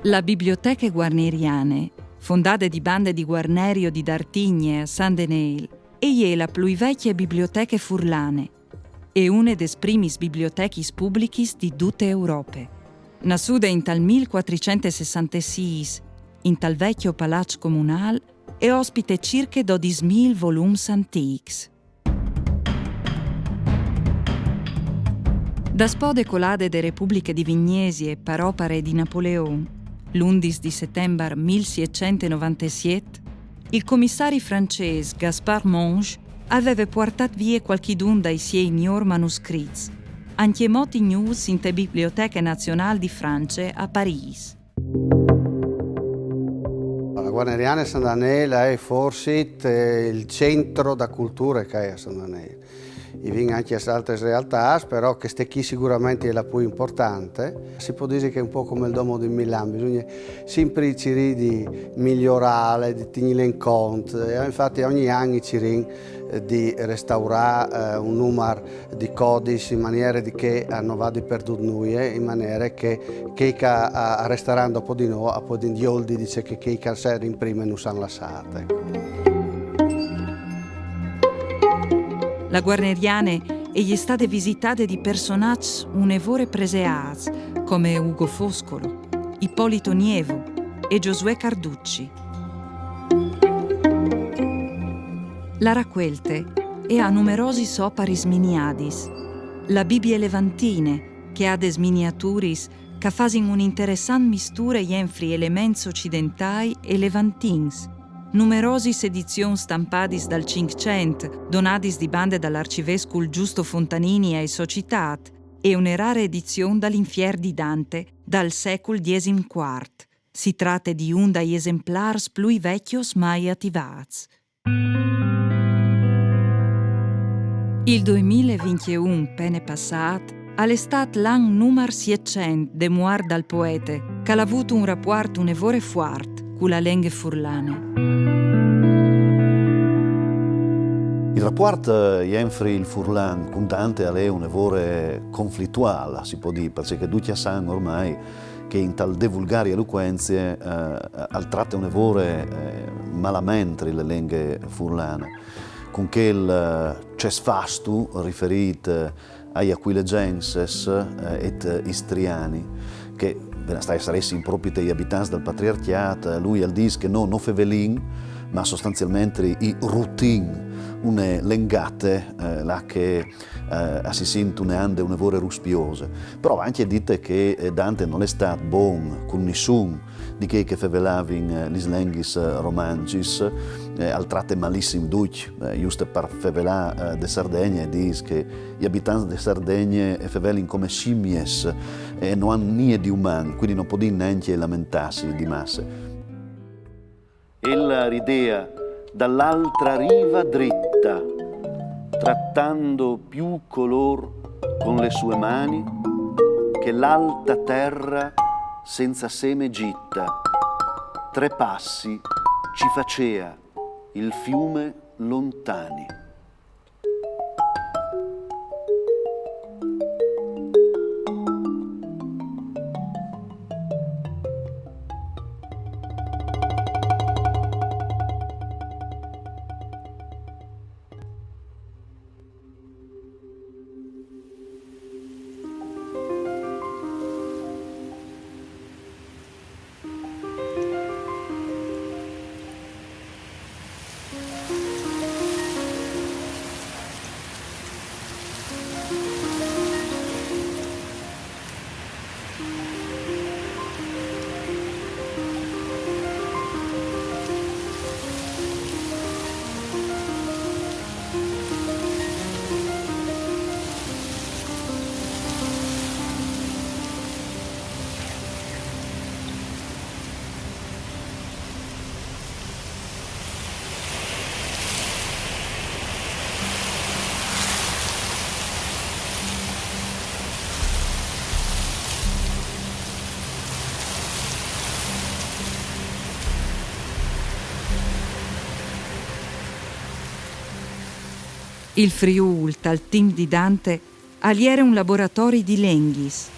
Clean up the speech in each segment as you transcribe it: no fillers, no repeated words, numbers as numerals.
La Biblioteche Guarneriane, fondate di bande di Guarnerio di Dartigne a Saint-Denis, è la più vecchia biblioteca furlane e una des primis biblioteches publicis di tutte Europe. Nascuda in tal 1466, in tal vecchio palazzo comunale, e ospite circa 12.000 volums antics. Da spode colade de Repubbliche di Vignesi e per opere di Napoleon, l'11 di settembre 1697, il commissario francese Gaspard Monge aveva portato via qualchidun dai suoi migliori manoscritti, anche molti news in te Biblioteca Nazionale di Francia a Parigi. La Guarneriana Saint-Denis è forse il centro da cultura che è a Saint-Denis. I vin anche a altre realtà, però che ste qui sicuramente è la più importante. Si può dire che è un po' come il Domo di Milano, bisogna sempre cercare di migliorare, di tenere in conto. Infatti ogni anno ci di restaurare un numero di codici in maniera di che non vada perduto noi, in maniera che resteranno dopo di noi, poi gli oldi dice che cancelli in prima non sono lasciate. La Guarneriane è stata visitata di personaggi un'evore preseati come Ugo Foscolo, Ippolito Nievo e Giosuè Carducci. La raccolte è a numerosi soparis miniadis. La Bibbia Levantine, che ha des miniaturis che fanno un'interessante mistura enfri elementi occidentali e levantins. Numerosi edizioni stampadis dal Cinquecento, donadis di bande dall'arcivescovo Giusto Fontanini ai Societat, e una rara edizione dall'Infier di Dante dal secolo XIV. Si tratta di un degli esemplari più vecchios mai attivati. Il 2021, pene passato, è stato l'anno numero 600 de muar dal poete, che ha avuto un rapporto un'evore fuart con la lingua furlane. Il rapporto enfri il furlan con Dante è un'evore conflittuale, si può dire, perché tutti sanno ormai che in tal divulgare eloquenze al tratta un'evore malamente le lingue furlane, con che il cesfastu riferito agli aquilegenses et istriani, che saresti in proprietà gli abitanti del patriarchiato, lui dice che non fevelin, ma sostanzialmente i rutin, une lengate là che si sentono un'evore ruspiose. Però anche dite che Dante non è stato buon con nessuno di che fevelavin gli lenghis romancis, al tratte malissimo duc, giusto per fevelà de Sardegna, e dice che gli abitanti di Sardegna fevelin come scimmies e non hanno niente di umano, quindi non può neanche lamentarsi di masse. Ella ridea dall'altra riva dritta, trattando più color con le sue mani che l'alta terra senza seme gitta. 3 passi ci facea il fiume lontani. Il Friul, tal team di Dante, aliera un laboratorio di lenghis.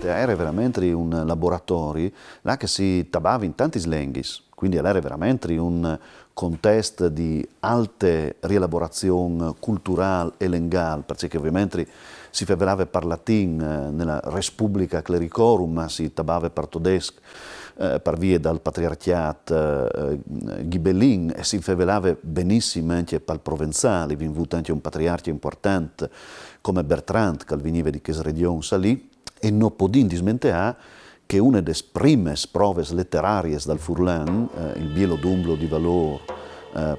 era veramente un laboratorio là che si tabava in tanti slenghis, quindi era veramente un contesto di alte rielaborazione culturale e legale, perché ovviamente si faceva per latin nella Repubblica Clericorum, ma si tabava per tedesco per via dal patriarchiato ghibellin e si faceva benissimo anche per il provenzale, vi avuto anche un patriarca importante come Bertrand, che veniva di questa regione lì, e non podin dismenteare che una delle prime prove letterarie dal Furlan, il Bielo d'Umblo di Valor,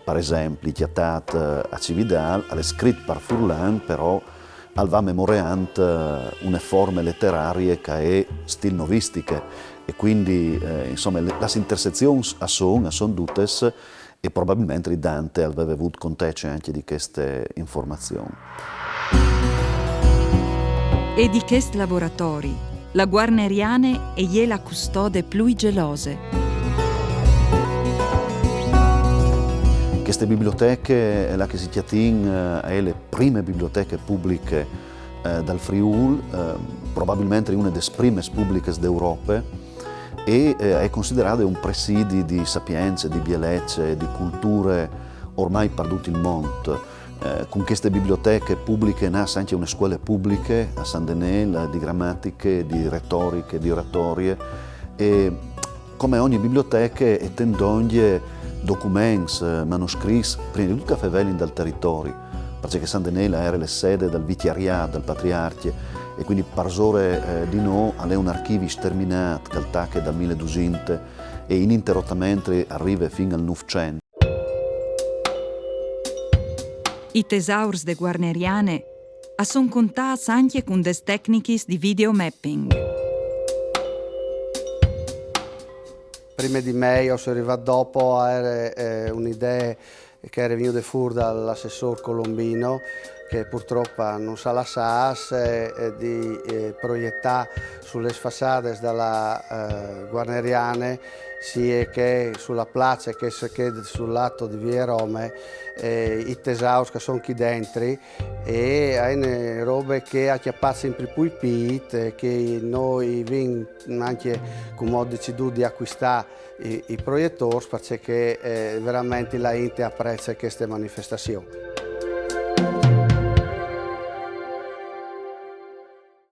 per esempio, chiatat a Cividal, è scritto per Furlan, però va memoreante una forma letteraria che è stil novistiche e quindi insomma le intersezioni sono tutte e probabilmente Dante aveva avuto contesto anche di queste informazioni. E di questi laboratori, la Guarneriane è la custode più gelose. Queste biblioteche, la che si chiatin, è le prime biblioteche pubbliche dal Friul, probabilmente una delle prime pubbliche d'Europa e è considerata un presidio di sapienze, di bellezze, di culture ormai per tutto il mondo. Con queste biblioteche pubbliche nasce anche una scuola pubblica a San Denel di grammatiche, di retoriche, di oratorie e come ogni biblioteca è tendoglie documenti, manoscritti, prima di tutto che favellin dal territorio, perché San Denel era la sede del vitiariato, del patriarca e quindi parsore di noi è un archivio sterminato che attacca dal 1200 e ininterrottamente arriva fino al 900. I tesaurs de Guarneriane son contati anche con des tecniche di videomapping. Prima di me, io sono arrivato dopo, era un'idea che era venuta fuori dall'assessor Colombino, che purtroppo non sa la SAS, di proiettare sulle facciate della Guarneriane, sia che sulla piazza che sul lato di Via Rome, i tesauri che sono qui dentro e hai robe che acchiappano sempre più pit, che noi abbiamo anche come deciso di acquistare i proiettori perché veramente la gente apprezza queste manifestazioni.